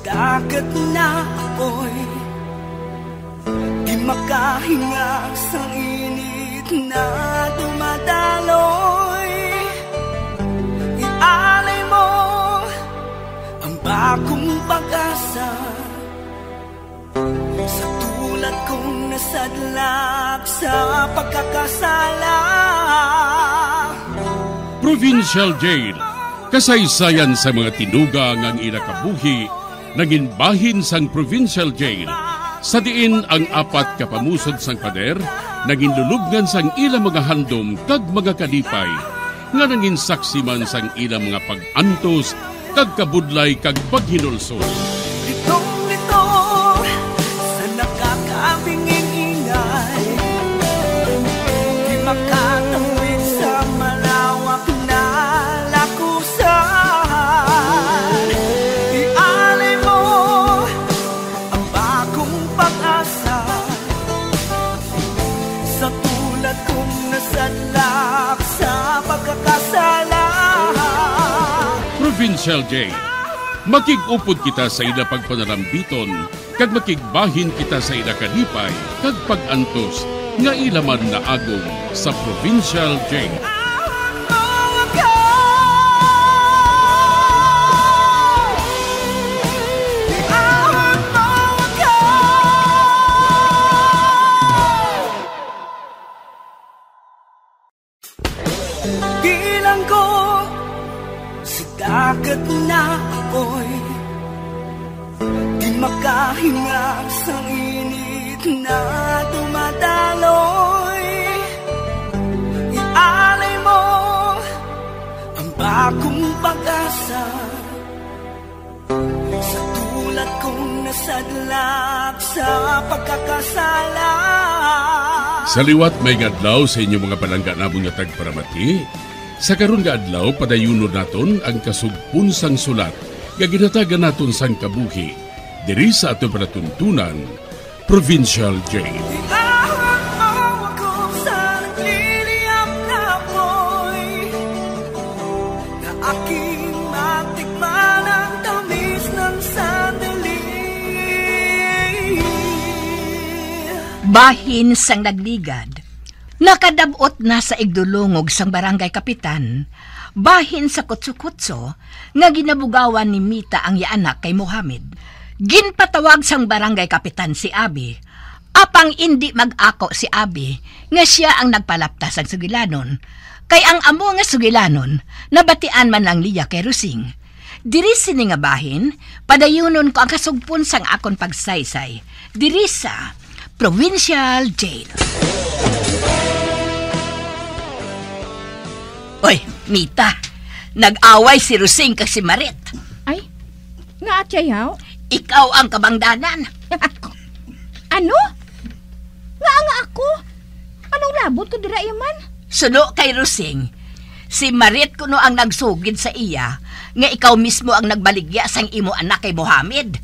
dagat na ako'y di makahinga sa init na dumadaloy. Ialay mo ang bagong pag-asa sa tulad kong nasadlak sa pagkakasala. Provincial Jail, kasaysayan sa mga tinugang ang inakabuhi, naging bahin sang Provincial Jail. Sa diin ang apat kapamusod sang pader, naging lulubngan sang ilang mga handom kag mga kalipay, nga naging saksi man sang ilang mga pag-antos, kag kabudlay kag paghinulsol. Litong-lito sa nakakabinging ingay, di makatawid sa malawak na lakusan. Ialay mo ang bagong pag-asa sa tulad kong nasadlak sa pagkakasala. Provincial Jail, makig-upod kita sa ila pagpanarambiton, kag makigbahin kita sa ila kalipay, kag pag-antos, nga ilaman na agong sa Provincial Jail. Bilang ko sa dagat na ako'y di makahinga sa init na dumadaloy. Ialay mo ang bagong pag-asa sa tulad kong nasadlak sa pagkakasala. Sa liwat may adlaw sa inyong mga palangga namong nga tagparamati. Sa karon nga adlaw padayunon naton ang kasugpon sang sulat nga ginatagan naton sang kabuhi diri sa atong panatuntunan, Provincial Jail. Bahin sang nagligad, nakadabot na sa igdulungog sang barangay kapitan, bahin sa kutso-kutso, nga ginabugawan ni Mita ang yaanak kay Mohamed. Ginpatawag sang barangay kapitan si Abi, apang indi mag-ako si Abi, nga siya ang nagpalaptas ang sugilanon, kay ang amo nga sugilanon, nabatian man lang liya kay Rusing. Diri sini nga bahin, padayunon ko ang kasugpon sang akon pagsaysay, diri sa Provincial Jail. Oy, Mita, nag-away si Rusing kag si Marit. Ay, nga atyayaw? Ikaw ang kabangdanan. Ano? Nga ako? Anong labot ko dira yaman? Suno kay Rusing, si Marit kuno ang nagsugid sa iya, nga ikaw mismo ang nagbaligya sang imo anak kay Mohamed.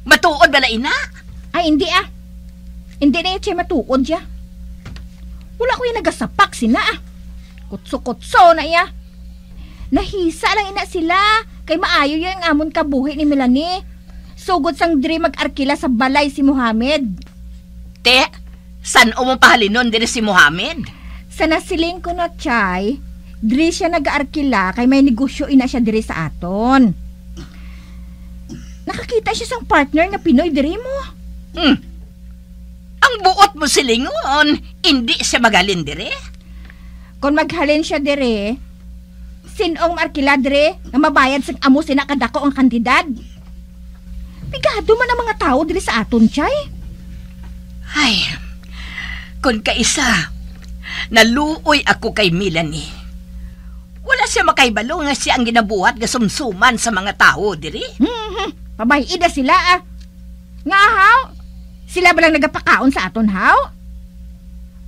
Matuod ba na ina? Ay, hindi ah. Hindi na yung siya matuod siya. Wala ko yung nagasapak sina ah. Kutso-kutso na iya. Nahisa lang ina sila. Kay maayo yung amon kabuhi ni Melanie. Sugod sang diri mag-arkila sa balay si Mohamed. Te, san mo pahalinon diri si Mohamed? Sa nasiling ko na chay, diri siya nag-arkila kay may negosyo ina siya diri sa aton. Nakakita siya sang partner na Pinoy diri mo. Ang buot mo silingon, hindi siya magalin dire? Kung maghalin siya dire, sinong markila dire na mabayad sa amo sinakadako ang kantidad? Pigado man ang mga tao dire sa aton, chay. Ay, kung kaisa, naluoy ako kay Melanie. Wala siya makaibalo nga siya ang ginabuhat nga sumsuman sa mga tao dire. Pabayida sila ah. Nga haw? Sila ba lang nagapakaon sa aton, haw?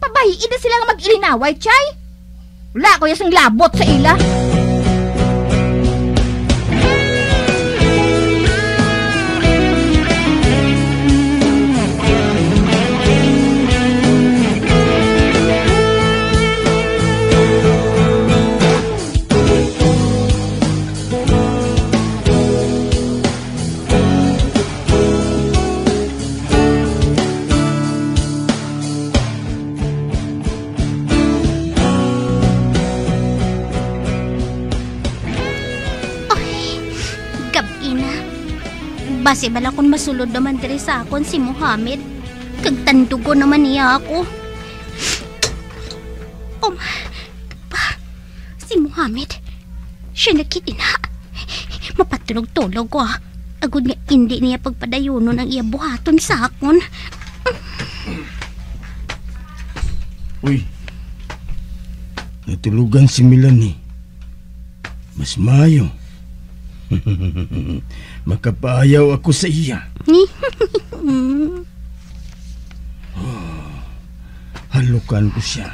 Pabahiin na sila nga mag-ilinaway, chay. Wala ko yasang labot sa ila. gabi na. Base bala kung masulod naman diri sa akon si Mohammed. Kag tandugo naman niya ako. Si Mohammed, siya nakita. Mapatulog-tulog ko Agud nga hindi niya pagpadayunon ang iya buhaton sa akon. Uy, natulugan si Melanie. Mas mayo. Makapaayaw ako sa iya. Halukan ko siya.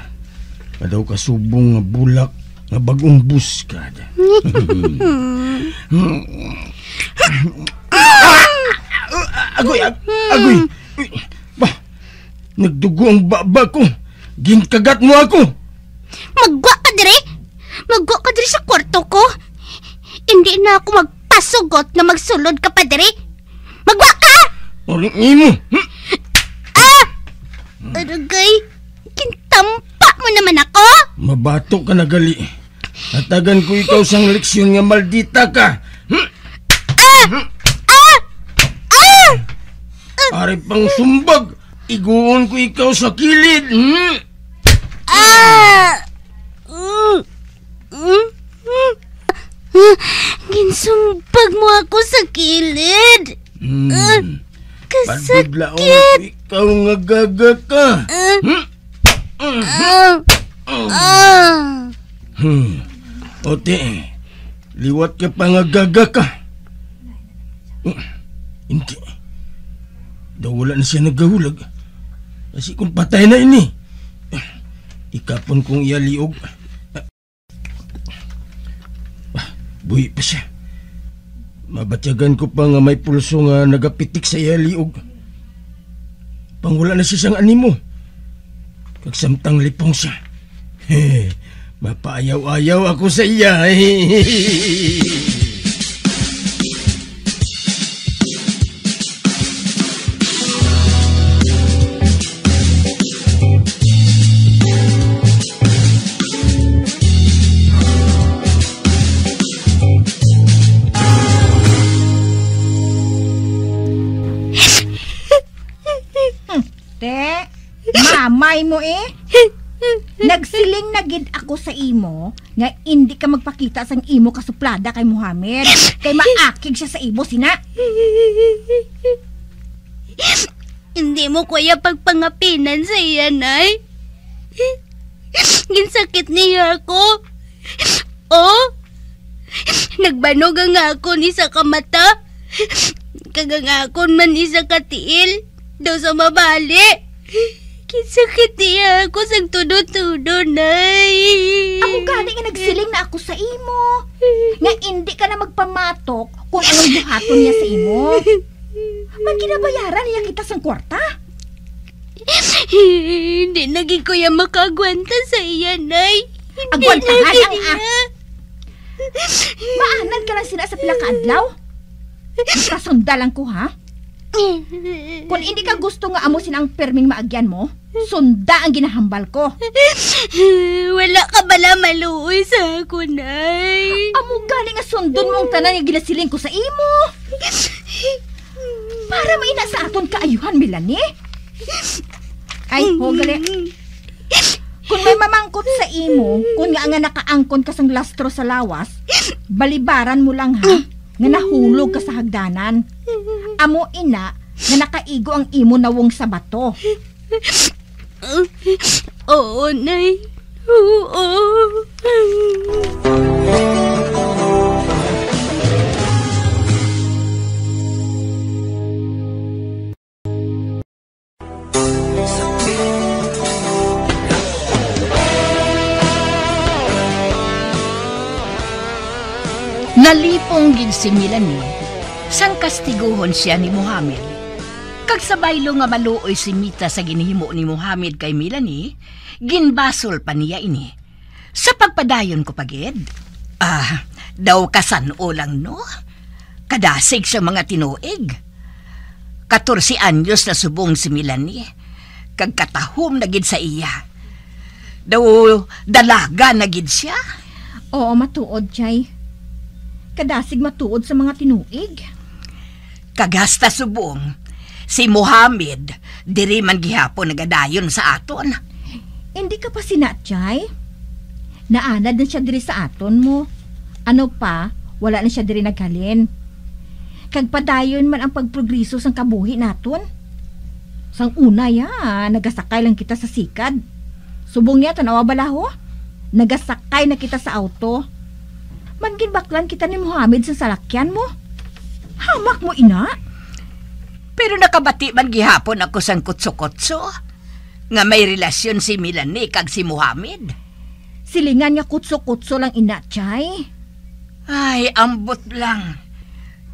Kadaw kasubong nga bulak nga bagong buskad. Agoy! Bah, nagdugo ang baba ko. Ginkagat mo ako. Magwa ka diri? Magwa ka diri sa kwarto ko? Hindi na ako magpasugot na magsulod ka pa diri. Magwa ka! Oring imo. Aragay, kintampa mo naman ako? Mabato ka na gali. Hatagan ko ikaw sang leksyon nga maldita ka. Ari pang sumbag, iguon ko ikaw sa kilid. Ginsumbag mo ako sa kilid. Pagdudlaon ko ikaw nga gaga ka. Ote, liwat ka pa nga gaga ka. Hindi. Daw wala na siya naggahulag. Kasi kung patay na ini. Ikapon kong iyaliog. Buhi pa siya. Mabatyagan ko pa nga may pulso nga nagapitik sa iyaliog. Pang wala na siya siyang animo. Kagsamtang lipong siya. Mapaayaw-ayaw ako sa iya. Mamay mo Nagsiling na gid ako sa imo nga hindi ka magpakita sang imo kasuplada kay Mohammed. Kay maakig siya sa imo sina. Hindi mo kuya pagpangapinan sa iya, nay. Ginsakit niya ako. Nagbanog ang ako ni sa kamata. Kagangakon man ni sa katiil. Daw sa mabali. Kinsakit niya ako sa tudo-tudo, nay. Ako gani nga nagsiling na ako sa imo. Nga hindi ka na magpamatok kung anong buhaton niya sa imo. Man ginabayaran niya kita sang kwarta. Hindi naging kuya makagwanta sa iya, nay. Agwantahan ang Maanan ka lang sina sa pila ka adlaw. Kasundalan ko, ha? Kung hindi ka gusto nga amusin ang perming maagyan mo, sunda ang ginahambal ko. Wala ka bala maluoy sa ako, nay. Amo galing nga sundon mo ang tanan nga ginasiling ko sa imo. Para maina sa aton kaayuhan, Melanie. Ay, gali. Kung may mamangkot sa imo, kung nga nakaangkon ka sang lastro sa lawas, balibaran mo lang, ha? Nga nahulog ka sa hagdanan. Amo ina nga nakaigo ang imo nawong sa bato. Oo, nay. Oo. Nalipong gid si Melanie, sang kastiguhon siya ni Mohammed. Kag sabaylo nga maluoy si Mita sa ginhimo ni Mohammed kay Melanie, ginbasol pa niya ini. Sa pagpadayon ko pagid, daw kasano lang no? Kadasig sa mga tinuig. 14 anyos na subong si Melanie, kag katahom na gid sa iya. Daw dalaga na gid siya. Oo, matuod, Chay. Kadasig matuod sa mga tinuig. Kagasta subong, si Mohammed, diri man gihapon nagadayon sa aton. Hindi ka pa sinatchay? Naanad na siya diri sa aton mo. Ano pa, wala na siya diri naghalin. Kagpadayon man ang pagprogreso sang kabuhi naton. Sang una ya, nagasakay lang kita sa sikad. Subong niya, tanawa balaho? Nagasakay na kita sa auto. Manginbaklan kita ni Mohammed sa salakyan mo. Hamak mo, ina. Pero nakabati man gihapon ako sang kutso-kutso nga may relasyon si Melanie kag si Mohammed. Silingan niya kutso-kutso lang, ina, chay. Ay, ambot lang.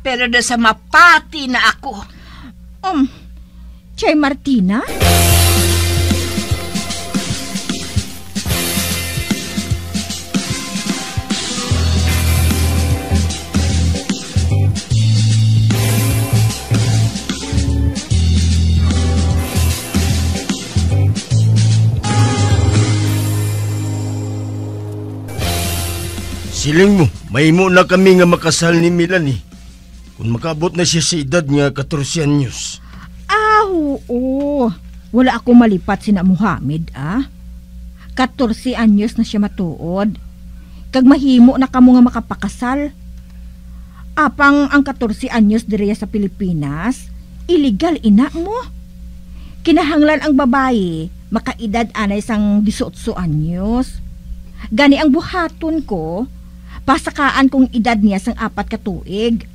Pero na sa mapati na ako. Chay Martina? Siling mo, mahimo na kami nga makasal ni Melanie. Kung makaabot na siya sa edad nga 14 anyos. Oo. Wala ako malipat sina Mohammed, 14 anyos na siya matuod. Kag mahimo na kamo nga makapakasal. Apang ang 14 anyos diriya sa Pilipinas, illegal, ina mo. Kinahanglan ang babae, makaedad anay sang 18 anyos. Gani ang buhaton ko, pasakaan kong edad niya sang 4 ka tuig.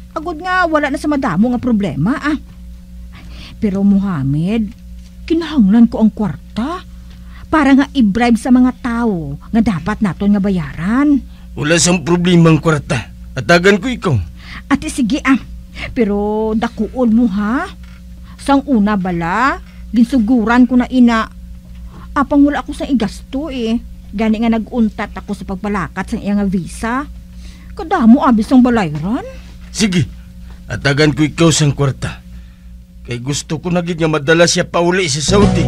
Agod nga wala na sa madamo nga problema, Pero Mohammed, kinahanglan ko ang kwarta para nga i-bribe sa mga tao nga dapat naton nga bayaran. Wala sang problema ang kwarta. Atagan ko ikaw. Ate, sige, Pero dakuon mo, ha? Sang una bala, ginsuguran ko na, ina. Apang wala ako sa igasto, Gani nga nag-untat ako sa pagpalakat sa iyang visa. Kadamo abis ang balayran. Sige, atagan ko ikaw sang kwarta. Kay gusto ko naging nga madala siya pauli sa Saudi.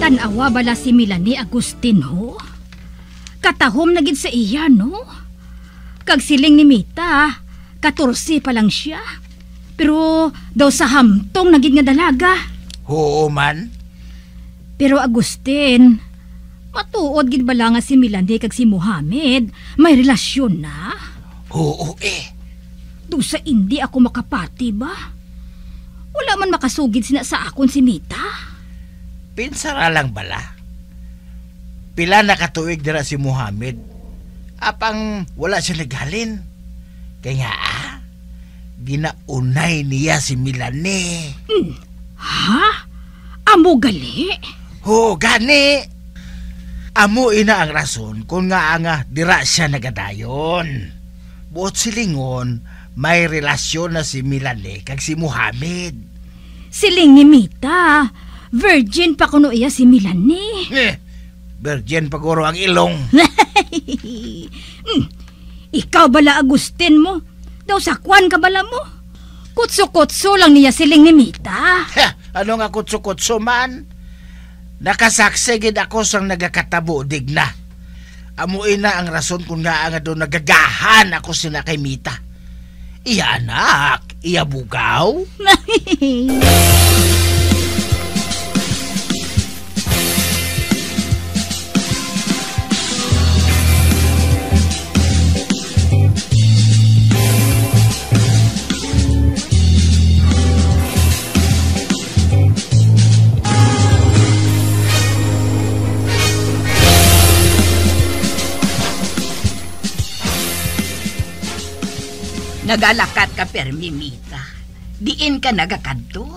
Tanawa bala si Melanie Agustino? Katahom na gid sa iya, no? Kag siling ni Mita, 14 pa lang siya. Pero daw sa hamtong na gid nga dalaga. Oo man. Pero Agustin, matuod gid bala nga si Melanie kag si Mohammed may relasyon na? Oo Do sa hindi ako makapati ba? Wala man makasugid sina sa akon si Mita. Pinsara lang bala. Pila na katuig dira si Mohammed. Apang wala siya naghalin. Kaya nga ginaunay niya si Melanie. Ha? Amo gali? Oo, gani. Amo ina ang rason kung nga dira siya nagadayon. Buot silingon, may relasyon na si Melanie kag si Mohammed. Siling ni Mita, virgin pa kuno iya si Melanie. Virgin paguro ang ilong. Ikaw bala Agustin mo? Daw sakwan ka bala mo? Kutso-kutso lang niya siling ni Mita. Ano nga kutso-kutso man? Nakasaksegid ako sang nagakatabo digna. Amuin na ang rason kung nga doon nagagahan ako sina kay Mita. Iya anak, iya bugaw. Nagalakat ka permi, Mita. Diin ka nagakadto?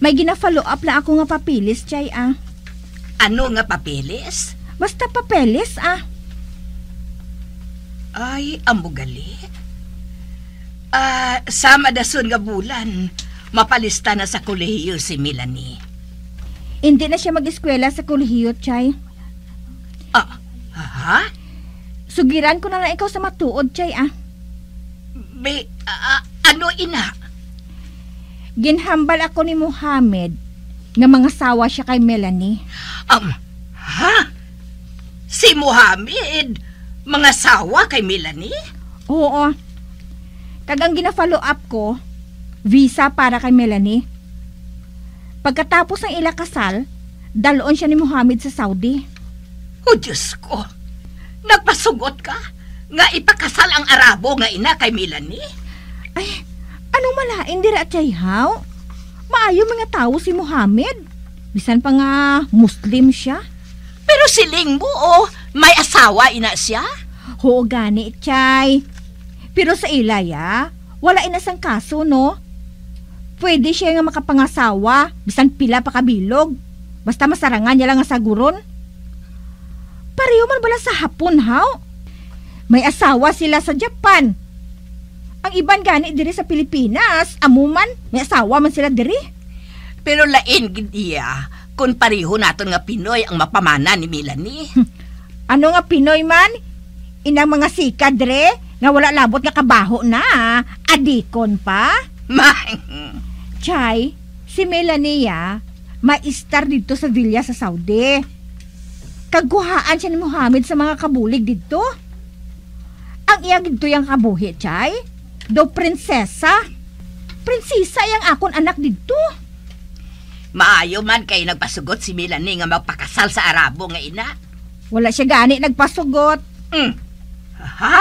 May gina-follow up na ako nga papilis, chay, Ano nga papeles? Basta papeles, Ay, ambugali. Sama dason nga bulan, mapalista na sa kolehiyo si Melanie. Hindi na siya mag-eskwela sa kolehiyo, Chay. Ha? Sugiran ko na lang ikaw sa matuod, Chay, Ano, ina? Ginhambal ako ni Mohamed nga mga sawa siya kay Melanie. Ha? Si Mohamed? Mga sawa kay Melanie? Oo. Kagang gina-follow up ko, visa para kay Melanie. Pagkatapos ng ila kasal, daloon siya ni Mohamed sa Saudi. Oh, Diyos ko. Nagpasugot ka? Nga ipakasal ang Arabo nga ina kay Melanie? Ay, anong malain dira, Chay, haw? Maayo mga tao si Mohamed. Bisan pa nga Muslim siya. Pero siling mo, may asawa ina siya? Oo, gani, Chay. Pero sa ilaya, wala inasang kaso, no? Pwede siya nga makapangasawa, bisan pila pa kabilog. Basta masarangan niya lang nga saguron. Pareho man bala sa Hapon, haw? May asawa sila sa Japan. Ang iban gani diri sa Pilipinas, amuman, may asawa man sila diri. Pero lain gidiya, kung pareho naton nga Pinoy ang mapamana ni Melanie. Ano nga Pinoy man? Inang mga sika dre, nga wala labot nga kabaho na, adikon pa. Chay, si Melania, maistar dito sa Villa sa Saudi. Kaguhaan siya ni Mohamed sa mga kabulig dito. Ang iya dito yung kabuhi, Chay. Do prinsesa. Prinsesa yung akon anak dito. Maayo man kay nagpasugot si Melanie nga magpakasal sa Arabo nga ina. Wala siya gani nagpasugot. Ha?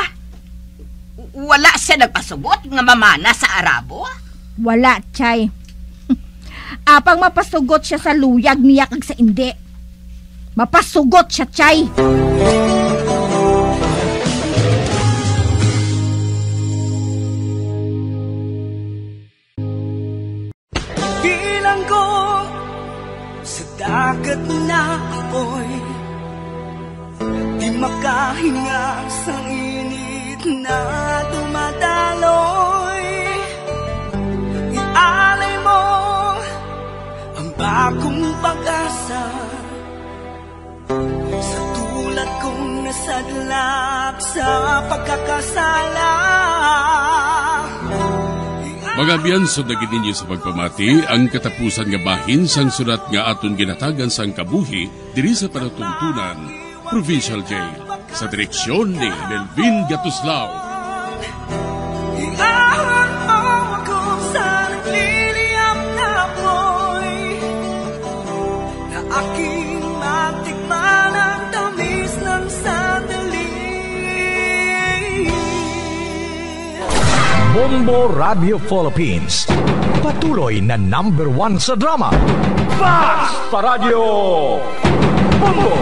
Wala siya nagpasugot nga mamana sa Arabo? Wala, Chay. Apang mapasugot siya sa luyag niya kag sa indi. Mapasugot siya, Chay. Bilang ko sa dagat na apoy, di makahinga sa init na dumadaloy. Ialay mo ang bagong pag-asa sa tulad kong nasadlak sa pagkakasala. Mga biyansod na gininyo sa pagpamati, ang katapusan nga bahin sang sulat nga aton ginatagan sang kabuhi diri sa panatuntunan, Provincial Jail, sa direksyon ni Melvin Gatuslao. Iahon mo ako sa nagliliyap na apoy, na aking matikman ang tamis ng sandali. Bombo Radio Philippines, patuloy na #1 sa drama. Fast pa Radio! Bombo!